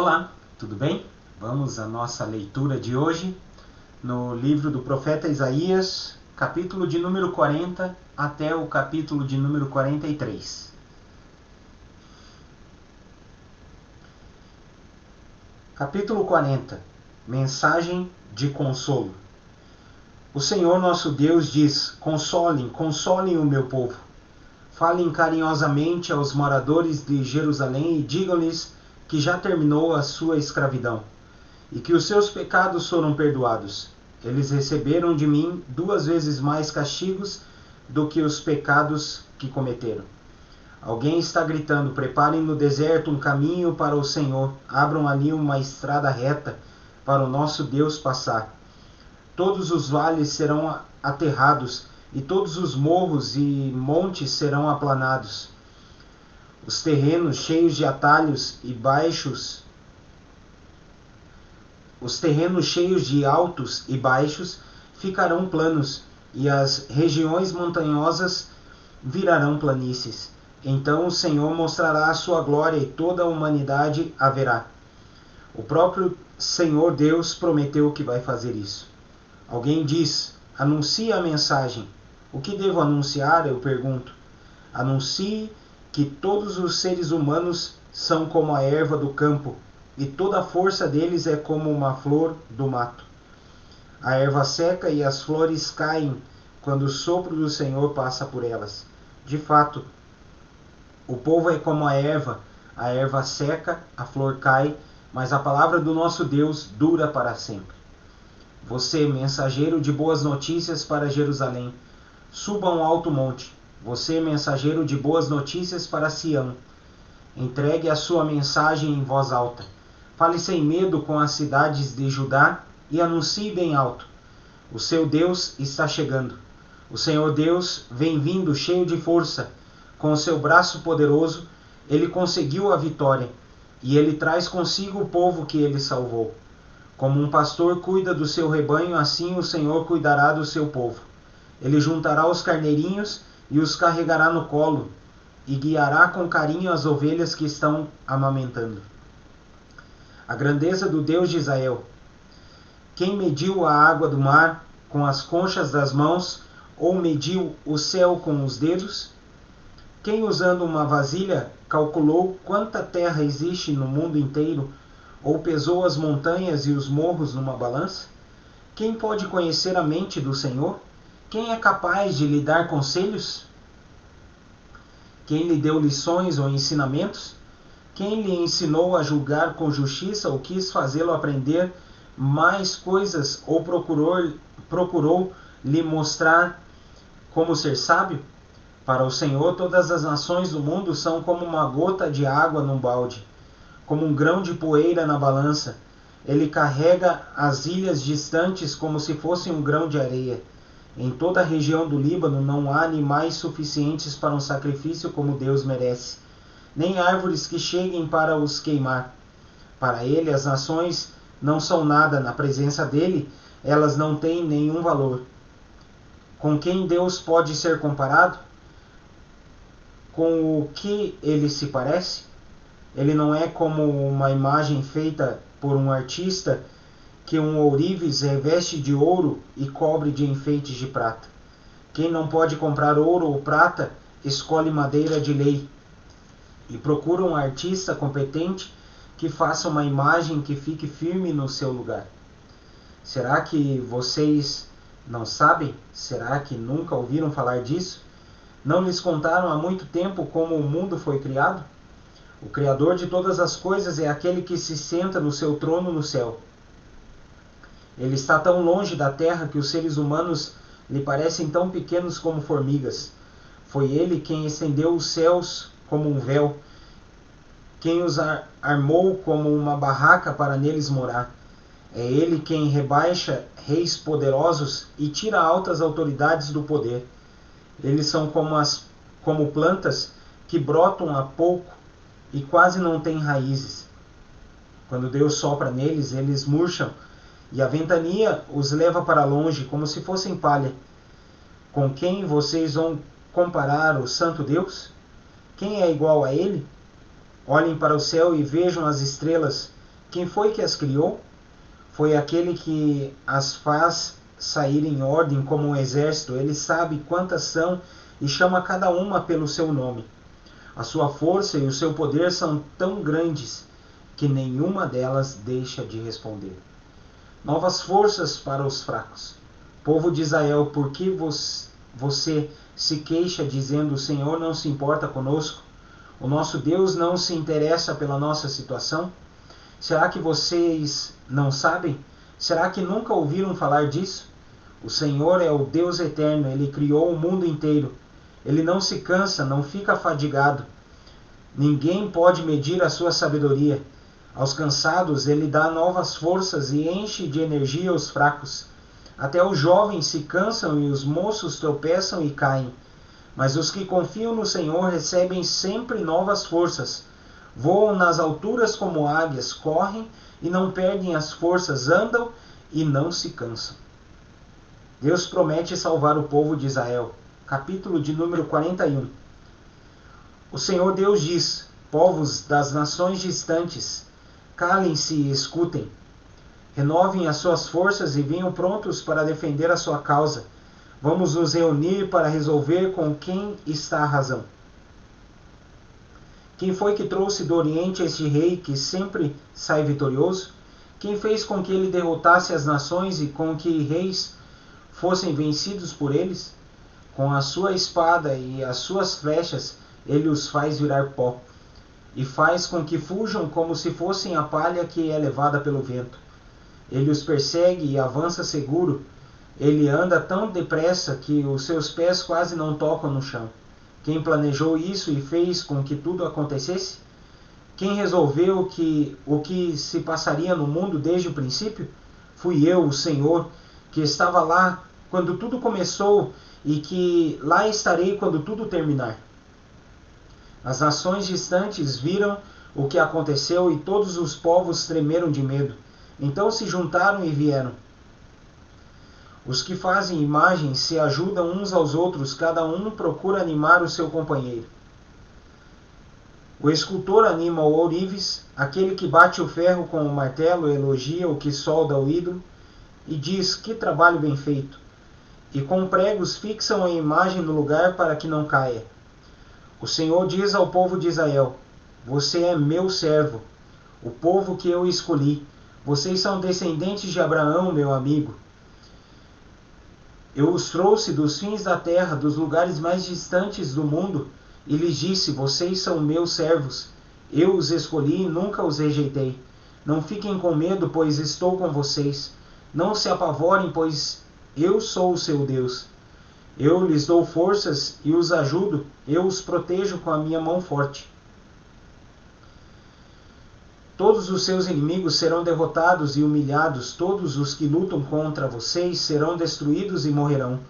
Olá, tudo bem? Vamos à nossa leitura de hoje no livro do profeta Isaías, capítulo de número 40 até o capítulo de número 43. Capítulo 40. Mensagem de consolo. O Senhor nosso Deus diz: consolem, consolem o meu povo. Falem carinhosamente aos moradores de Jerusalém e digam-lhes que já terminou a sua escravidão e que os seus pecados foram perdoados. Eles receberam de mim 2 vezes mais castigos do que os pecados que cometeram. Alguém está gritando: preparem no deserto um caminho para o Senhor, abram ali uma estrada reta para o nosso Deus passar. Todos os vales serão aterrados e todos os morros e montes serão aplanados. Os terrenos cheios de atalhos e baixos, os terrenos cheios de altos e baixos ficarão planos, e as regiões montanhosas virarão planícies. Então o Senhor mostrará a sua glória e toda a humanidade a verá. O próprio Senhor Deus prometeu que vai fazer isso. Alguém diz: anuncie a mensagem. O que devo anunciar? Eu pergunto. Anuncie que todos os seres humanos são como a erva do campo, e toda a força deles é como uma flor do mato. A erva seca e as flores caem quando o sopro do Senhor passa por elas. De fato, o povo é como a erva seca, a flor cai, mas a palavra do nosso Deus dura para sempre. Você, mensageiro de boas notícias para Jerusalém, suba um alto monte. Você, mensageiro de boas notícias para Sião, entregue a sua mensagem em voz alta. Fale sem medo com as cidades de Judá e anuncie bem alto: o seu Deus está chegando. O Senhor Deus vem vindo cheio de força. Com o seu braço poderoso, ele conseguiu a vitória, e ele traz consigo o povo que ele salvou. Como um pastor cuida do seu rebanho, assim o Senhor cuidará do seu povo. Ele juntará os carneirinhos e os carregará no colo, e guiará com carinho as ovelhas que estão amamentando. A grandeza do Deus de Israel. Quem mediu a água do mar com as conchas das mãos, ou mediu o céu com os dedos? Quem, usando uma vasilha, calculou quanta terra existe no mundo inteiro, ou pesou as montanhas e os morros numa balança? Quem pode conhecer a mente do Senhor? Quem é capaz de lhe dar conselhos? Quem lhe deu lições ou ensinamentos? Quem lhe ensinou a julgar com justiça ou quis fazê-lo aprender mais coisas ou procurou lhe mostrar como ser sábio? Para o Senhor todas as nações do mundo são como uma gota de água num balde, como um grão de poeira na balança. Ele carrega as ilhas distantes como se fosse um grão de areia. Em toda a região do Líbano não há animais suficientes para um sacrifício como Deus merece, nem árvores que cheguem para os queimar. Para ele as nações não são nada, na presença dele elas não têm nenhum valor. Com quem Deus pode ser comparado? Com o que ele se parece? Ele não é como uma imagem feita por um artista que um ourives reveste de ouro e cobre de enfeites de prata. Quem não pode comprar ouro ou prata, escolhe madeira de lei e procura um artista competente que faça uma imagem que fique firme no seu lugar. Será que vocês não sabem? Será que nunca ouviram falar disso? Não lhes contaram há muito tempo como o mundo foi criado? O Criador de todas as coisas é aquele que se senta no seu trono no céu. Ele está tão longe da terra que os seres humanos lhe parecem tão pequenos como formigas. Foi ele quem estendeu os céus como um véu, quem os armou como uma barraca para neles morar. É ele quem rebaixa reis poderosos e tira altas autoridades do poder. Eles são como plantas que brotam há pouco e quase não têm raízes. Quando Deus sopra neles, eles murcham, e a ventania os leva para longe, como se fossem palha. Com quem vocês vão comparar o Santo Deus? Quem é igual a ele? Olhem para o céu e vejam as estrelas, Quem foi que as criou? Foi aquele que as faz sair em ordem como um exército. Ele sabe quantas são e chama cada uma pelo seu nome. A sua força e o seu poder são tão grandes que nenhuma delas deixa de responder. Novas forças para os fracos. Povo de Israel, por que você se queixa dizendo: o Senhor não se importa conosco? O nosso Deus não se interessa pela nossa situação? Será que vocês não sabem? Será que nunca ouviram falar disso? O Senhor é o Deus eterno, Ele criou o mundo inteiro. Ele não se cansa, não fica fadigado. Ninguém pode medir a sua sabedoria. Aos cansados Ele dá novas forças e enche de energia os fracos. Até os jovens se cansam e os moços tropeçam e caem. Mas os que confiam no Senhor recebem sempre novas forças. Voam nas alturas como águias, correm e não perdem as forças, andam e não se cansam. Deus promete salvar o povo de Israel. Capítulo de número 41. O Senhor Deus diz: povos das nações distantes, calem-se e escutem. Renovem as suas forças e venham prontos para defender a sua causa. Vamos nos reunir para resolver com quem está a razão. Quem foi que trouxe do Oriente este rei que sempre sai vitorioso? Quem fez com que ele derrotasse as nações e com que reis fossem vencidos por eles? Com a sua espada e as suas flechas, ele os faz virar pó, e faz com que fujam como se fossem a palha que é levada pelo vento. Ele os persegue e avança seguro. Ele anda tão depressa que os seus pés quase não tocam no chão. Quem planejou isso e fez com que tudo acontecesse? Quem resolveu o que se passaria no mundo desde o princípio? Fui eu, o Senhor, que estava lá quando tudo começou e que lá estarei quando tudo terminar. As nações distantes viram o que aconteceu e todos os povos tremeram de medo. Então se juntaram e vieram. Os que fazem imagens se ajudam uns aos outros, cada um procura animar o seu companheiro. O escultor anima o ourives, aquele que bate o ferro com o martelo elogia o que solda o ídolo e diz: que trabalho bem feito! E com pregos fixam a imagem no lugar para que não caia. O Senhor diz ao povo de Israel: você é meu servo, o povo que eu escolhi. Vocês são descendentes de Abraão, meu amigo. Eu os trouxe dos fins da terra, dos lugares mais distantes do mundo, e lhes disse: vocês são meus servos. Eu os escolhi e nunca os rejeitei. Não fiquem com medo, pois estou com vocês. Não se apavorem, pois eu sou o seu Deus. Eu lhes dou forças e os ajudo. Eu os protejo com a minha mão forte. Todos os seus inimigos serão derrotados e humilhados. Todos os que lutam contra vocês serão destruídos e morrerão.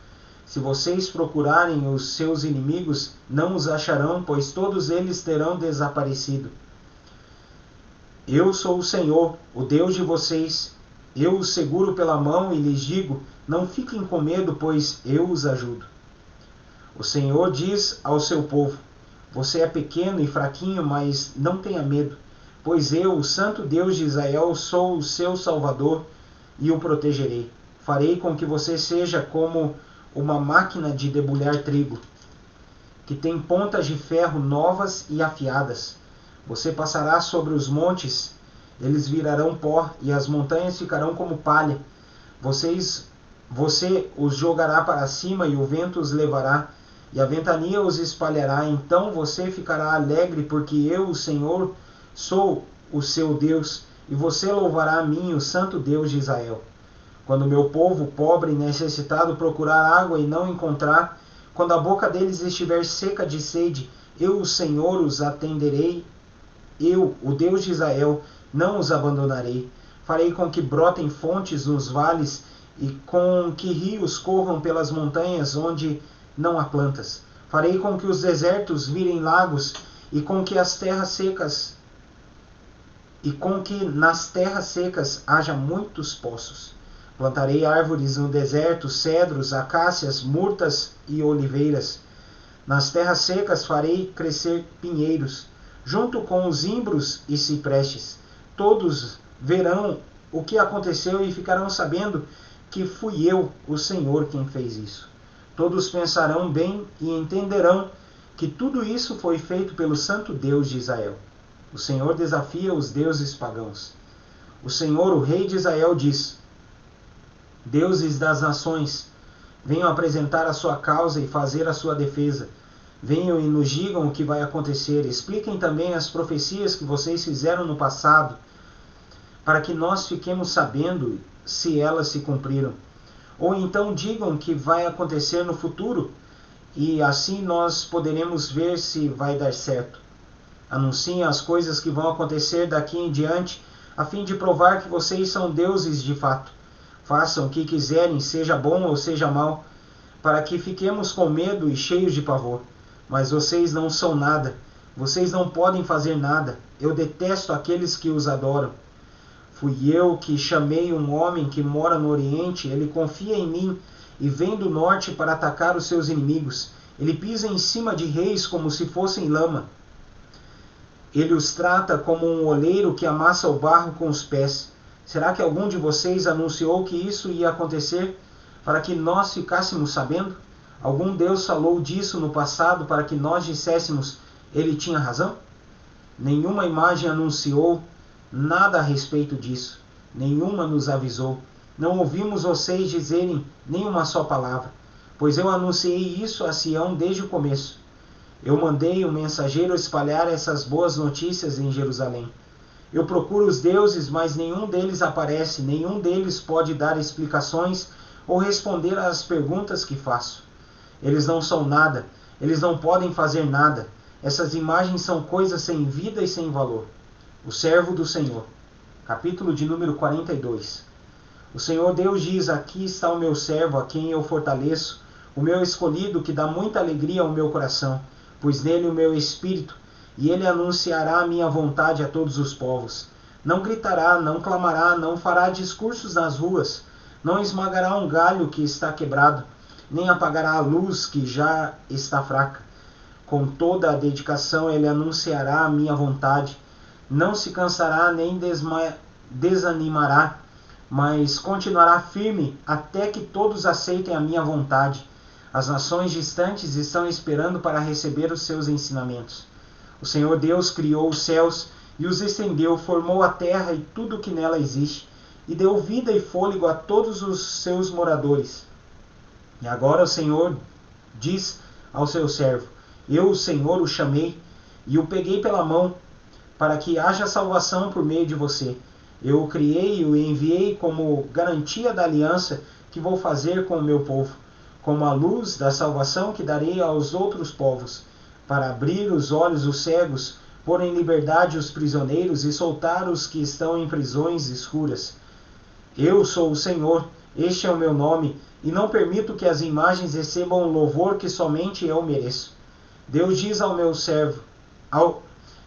Se vocês procurarem os seus inimigos, não os acharão, pois todos eles terão desaparecido. Eu sou o Senhor, o Deus de vocês. Eu os seguro pela mão e lhes digo: não fiquem com medo, pois eu os ajudo. O Senhor diz ao seu povo: você é pequeno e fraquinho, mas não tenha medo, pois eu, o Santo Deus de Israel, sou o seu Salvador e o protegerei. Farei com que você seja como uma máquina de debulhar trigo, que tem pontas de ferro novas e afiadas. Você passará sobre os montes, eles virarão pó, e as montanhas ficarão como palha. Você os jogará para cima, e o vento os levará, e a ventania os espalhará. Então você ficará alegre, porque eu, o Senhor, sou o seu Deus, e você louvará a mim, o Santo Deus de Israel. Quando meu povo pobre e necessitado procurar água e não encontrar, quando a boca deles estiver seca de sede, eu, o Senhor, os atenderei. Eu, o Deus de Israel, não os abandonarei. Farei com que brotem fontes nos vales e com que rios corram pelas montanhas onde não há plantas. Farei com que os desertos virem lagos e com que nas terras secas haja muitos poços. Plantarei árvores no deserto, cedros, acácias, murtas e oliveiras. Nas terras secas farei crescer pinheiros, junto com os imbros e ciprestes. Todos verão o que aconteceu e ficarão sabendo que fui eu, o Senhor, quem fez isso. Todos pensarão bem e entenderão que tudo isso foi feito pelo Santo Deus de Israel. O Senhor desafia os deuses pagãos. O Senhor, o Rei de Israel, diz: deuses das nações, venham apresentar a sua causa e fazer a sua defesa. Venham e nos digam o que vai acontecer. Expliquem também as profecias que vocês fizeram no passado, para que nós fiquemos sabendo se elas se cumpriram. Ou então digam o que vai acontecer no futuro, e assim nós poderemos ver se vai dar certo. Anunciem as coisas que vão acontecer daqui em diante, a fim de provar que vocês são deuses de fato. Façam o que quiserem, seja bom ou seja mal, para que fiquemos com medo e cheios de pavor. Mas vocês não são nada, vocês não podem fazer nada. Eu detesto aqueles que os adoram. Fui eu que chamei um homem que mora no Oriente, ele confia em mim e vem do norte para atacar os seus inimigos. Ele pisa em cima de reis como se fossem lama. Ele os trata como um oleiro que amassa o barro com os pés. Será que algum de vocês anunciou que isso ia acontecer para que nós ficássemos sabendo? Algum Deus falou disso no passado para que nós disséssemos: ele tinha razão? Nenhuma imagem anunciou nada a respeito disso. Nenhuma nos avisou. Não ouvimos vocês dizerem nenhuma só palavra, pois eu anunciei isso a Sião desde o começo. Eu mandei um mensageiro espalhar essas boas notícias em Jerusalém. Eu procuro os deuses, mas nenhum deles aparece, nenhum deles pode dar explicações ou responder às perguntas que faço. Eles não são nada, eles não podem fazer nada. Essas imagens são coisas sem vida e sem valor. O servo do Senhor. Capítulo de número 42. O Senhor Deus diz: aqui está o meu servo, a quem eu fortaleço, o meu escolhido, que dá muita alegria ao meu coração, pois nele o meu espírito, e ele anunciará a minha vontade a todos os povos. Não gritará, não clamará, não fará discursos nas ruas, não esmagará um galho que está quebrado, nem apagará a luz que já está fraca. Com toda a dedicação ele anunciará a minha vontade, não se cansará nem desanimará, mas continuará firme até que todos aceitem a minha vontade. As nações distantes estão esperando para receber os seus ensinamentos. O Senhor Deus criou os céus e os estendeu, formou a terra e tudo o que nela existe, e deu vida e fôlego a todos os seus moradores. E agora o Senhor diz ao seu servo: eu, o Senhor, o chamei e o peguei pela mão, para que haja salvação por meio de você. Eu o criei e o enviei como garantia da aliança que vou fazer com o meu povo, como a luz da salvação que darei aos outros povos, para abrir os olhos dos cegos, pôr em liberdade os prisioneiros e soltar os que estão em prisões escuras. Eu sou o Senhor, este é o meu nome, e não permito que as imagens recebam o louvor que somente eu mereço. Deus diz ao meu servo,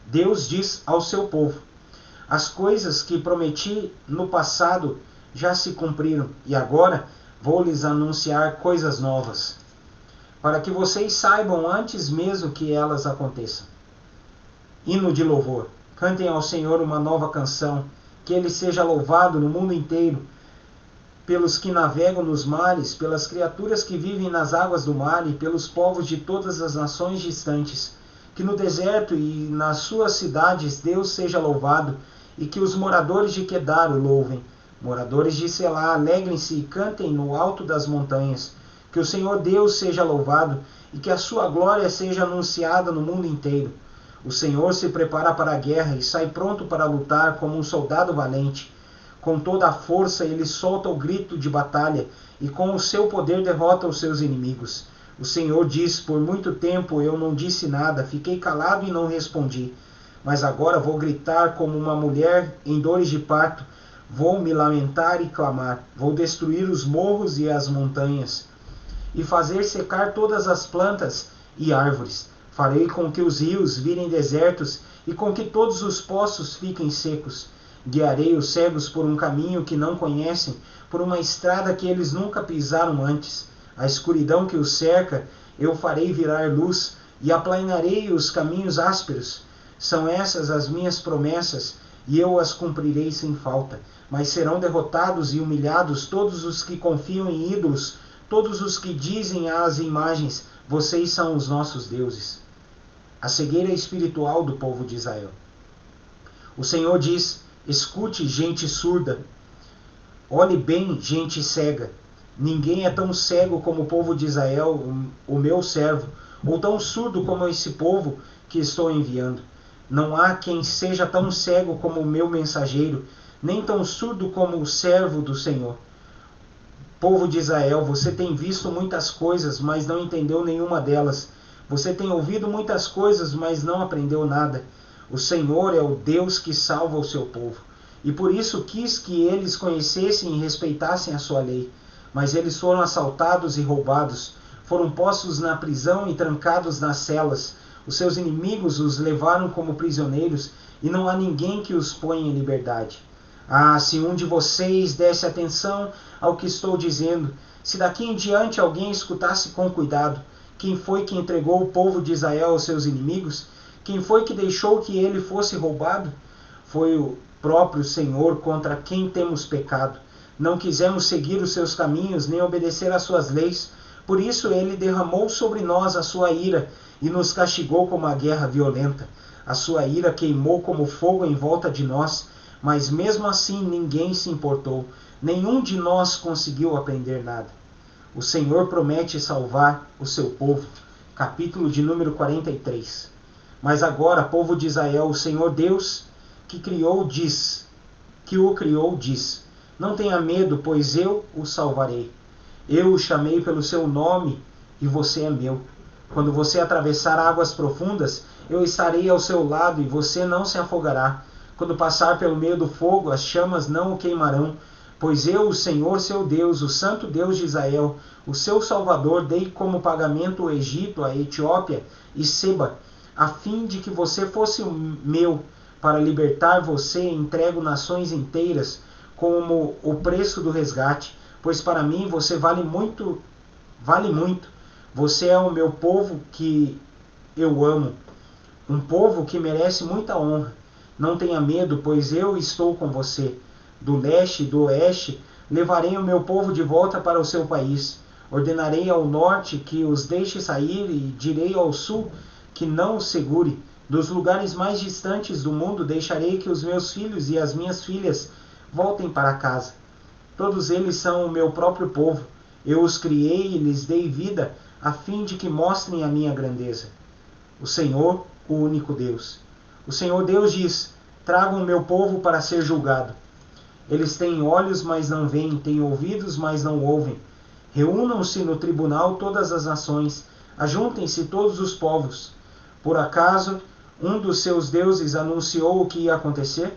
Deus diz ao seu povo: as coisas que prometi no passado já se cumpriram, e agora vou lhes anunciar coisas novas, para que vocês saibam antes mesmo que elas aconteçam. Hino de louvor. Cantem ao Senhor uma nova canção, que ele seja louvado no mundo inteiro, pelos que navegam nos mares, pelas criaturas que vivem nas águas do mar e pelos povos de todas as nações distantes. Que no deserto e nas suas cidades Deus seja louvado, e que os moradores de Quedar o louvem. Moradores de Selá, alegrem-se e cantem no alto das montanhas. Que o Senhor Deus seja louvado, e que a sua glória seja anunciada no mundo inteiro. O Senhor se prepara para a guerra e sai pronto para lutar como um soldado valente. Com toda a força ele solta o grito de batalha, e com o seu poder derrota os seus inimigos. O Senhor diz: por muito tempo eu não disse nada, fiquei calado e não respondi. Mas agora vou gritar como uma mulher em dores de parto, vou me lamentar e clamar, vou destruir os morros e as montanhas, e fazer secar todas as plantas e árvores. Farei com que os rios virem desertos, e com que todos os poços fiquem secos. Guiarei os cegos por um caminho que não conhecem, por uma estrada que eles nunca pisaram antes. A escuridão que os cerca eu farei virar luz, e aplanarei os caminhos ásperos. São essas as minhas promessas, e eu as cumprirei sem falta. Mas serão derrotados e humilhados todos os que confiam em ídolos, todos os que dizem às imagens: vocês são os nossos deuses. A cegueira espiritual do povo de Israel. O Senhor diz: escute, gente surda. Olhe bem, gente cega. Ninguém é tão cego como o povo de Israel, o meu servo, ou tão surdo como esse povo que estou enviando. Não há quem seja tão cego como o meu mensageiro, nem tão surdo como o servo do Senhor. Povo de Israel, você tem visto muitas coisas, mas não entendeu nenhuma delas. Você tem ouvido muitas coisas, mas não aprendeu nada. O Senhor é o Deus que salva o seu povo. E por isso quis que eles conhecessem e respeitassem a sua lei. Mas eles foram assaltados e roubados. Foram postos na prisão e trancados nas celas. Os seus inimigos os levaram como prisioneiros, e não há ninguém que os ponha em liberdade. Ah, se um de vocês desse atenção ao que estou dizendo, se daqui em diante alguém escutasse com cuidado, quem foi que entregou o povo de Israel aos seus inimigos? Quem foi que deixou que ele fosse roubado? Foi o próprio Senhor, contra quem temos pecado. Não quisemos seguir os seus caminhos, nem obedecer às suas leis. Por isso ele derramou sobre nós a sua ira e nos castigou com uma guerra violenta. A sua ira queimou como fogo em volta de nós, mas mesmo assim ninguém se importou. Nenhum de nós conseguiu aprender nada. O Senhor promete salvar o seu povo. Capítulo de número 43. Mas agora, povo de Israel, o Senhor Deus que o criou diz: não tenha medo, pois eu o salvarei. Eu o chamei pelo seu nome e você é meu. Quando você atravessar águas profundas, eu estarei ao seu lado e você não se afogará. Quando passar pelo meio do fogo, as chamas não o queimarão. Pois eu, o Senhor seu Deus, o Santo Deus de Israel, o seu Salvador, dei como pagamento o Egito, a Etiópia e Seba, a fim de que você fosse meu. Para libertar você, entrego nações inteiras como o preço do resgate. Pois para mim você vale muito. Você é o meu povo que eu amo, um povo que merece muita honra. Não tenha medo, pois eu estou com você. Do leste e do oeste levarei o meu povo de volta para o seu país. Ordenarei ao norte que os deixe sair e direi ao sul que não os segure. Dos lugares mais distantes do mundo deixarei que os meus filhos e as minhas filhas voltem para casa. Todos eles são o meu próprio povo. Eu os criei e lhes dei vida, a fim de que mostrem a minha grandeza. O Senhor, o único Deus. O Senhor Deus diz: tragam o meu povo para ser julgado. Eles têm olhos, mas não veem, têm ouvidos, mas não ouvem. Reúnam-se no tribunal todas as nações, ajuntem-se todos os povos. Por acaso, um dos seus deuses anunciou o que ia acontecer?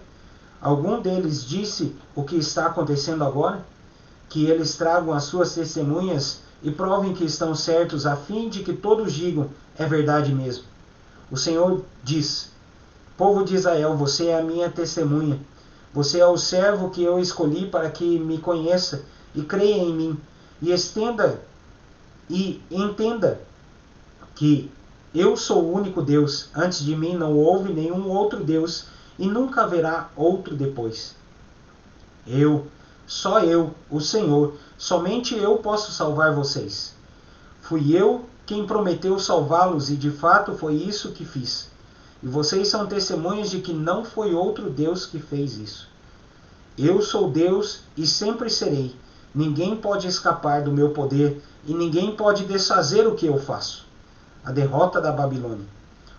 Algum deles disse o que está acontecendo agora? Que eles tragam as suas testemunhas e provem que estão certos, a fim de que todos digam: é verdade mesmo. O Senhor diz: povo de Israel, você é a minha testemunha. Você é o servo que eu escolhi para que me conheça e creia em mim, e entenda que eu sou o único Deus. Antes de mim não houve nenhum outro Deus, e nunca haverá outro depois. Só eu, o Senhor, somente eu posso salvar vocês. Fui eu quem prometeu salvá-los, e de fato foi isso que fiz. E vocês são testemunhas de que não foi outro Deus que fez isso. Eu sou Deus e sempre serei. Ninguém pode escapar do meu poder e ninguém pode desfazer o que eu faço. A derrota da Babilônia.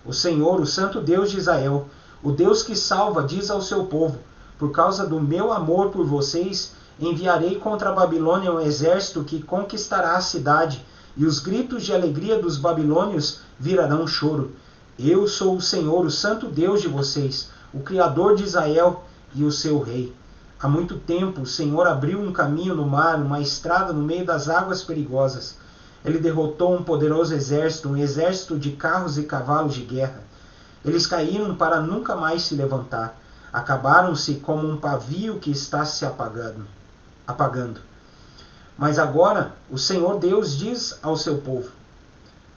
O Senhor, o Santo Deus de Israel, o Deus que salva, diz ao seu povo: por causa do meu amor por vocês, enviarei contra a Babilônia um exército que conquistará a cidade, e os gritos de alegria dos babilônios virarão choro. Eu sou o Senhor, o Santo Deus de vocês, o Criador de Israel e o seu Rei. Há muito tempo o Senhor abriu um caminho no mar, uma estrada no meio das águas perigosas. Ele derrotou um poderoso exército, um exército de carros e cavalos de guerra. Eles caíram para nunca mais se levantar. Acabaram-se como um pavio que está se apagando. Mas agora o Senhor Deus diz ao seu povo: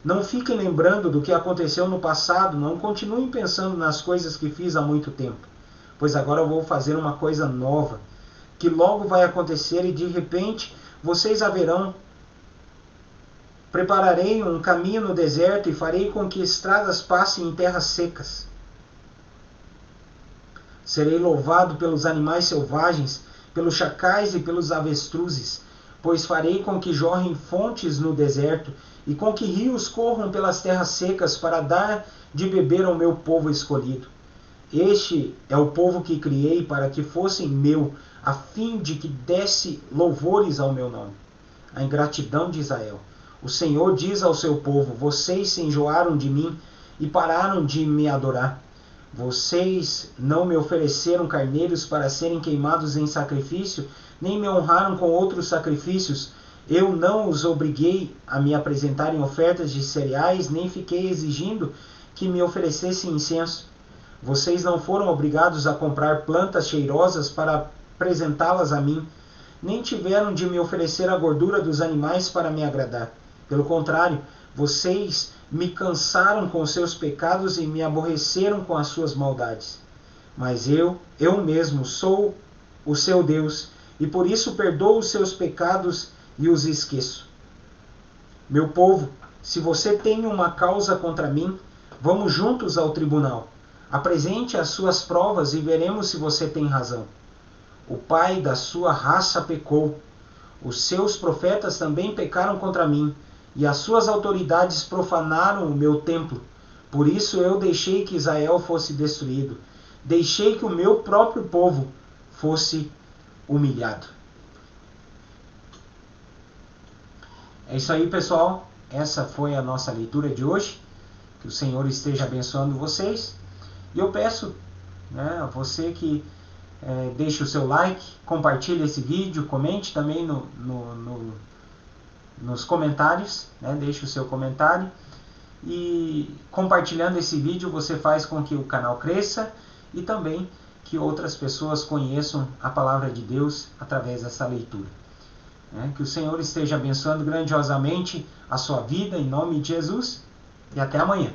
não fiquem lembrando do que aconteceu no passado, não continuem pensando nas coisas que fiz há muito tempo. pois agora eu vou fazer uma coisa nova, que logo vai acontecer e de repente vocês a verão. Prepararei um caminho no deserto e farei com que estradas passem em terras secas. Serei louvado pelos animais selvagens, pelos chacais e pelos avestruzes, pois farei com que jorrem fontes no deserto e com que rios corram pelas terras secas para dar de beber ao meu povo escolhido. Este é o povo que criei para que fossem meu, a fim de que desse louvores ao meu nome. A ingratidão de Israel. O Senhor diz ao seu povo: vocês se enjoaram de mim e pararam de me adorar. Vocês não me ofereceram carneiros para serem queimados em sacrifício, nem me honraram com outros sacrifícios. Eu não os obriguei a me apresentarem ofertas de cereais, nem fiquei exigindo que me oferecessem incenso. Vocês não foram obrigados a comprar plantas cheirosas para apresentá-las a mim, nem tiveram de me oferecer a gordura dos animais para me agradar. Pelo contrário, vocês me cansaram com seus pecados e me aborreceram com as suas maldades. Mas eu mesmo sou o seu Deus, e por isso perdoo os seus pecados e os esqueço. Meu povo, se você tem uma causa contra mim, vamos juntos ao tribunal. Apresente as suas provas e veremos se você tem razão. O pai da sua raça pecou. Os seus profetas também pecaram contra mim, e as suas autoridades profanaram o meu templo. Por isso eu deixei que Israel fosse destruído. Deixei que o meu próprio povo fosse humilhado. É isso aí, pessoal. Essa foi a nossa leitura de hoje. Que o Senhor esteja abençoando vocês. E eu peço, a você que deixe o seu like, compartilhe esse vídeo, comente também nos comentários, deixe o seu comentário. E compartilhando esse vídeo você faz com que o canal cresça e também que outras pessoas conheçam a palavra de Deus através dessa leitura. Que o Senhor esteja abençoando grandiosamente a sua vida em nome de Jesus e até amanhã.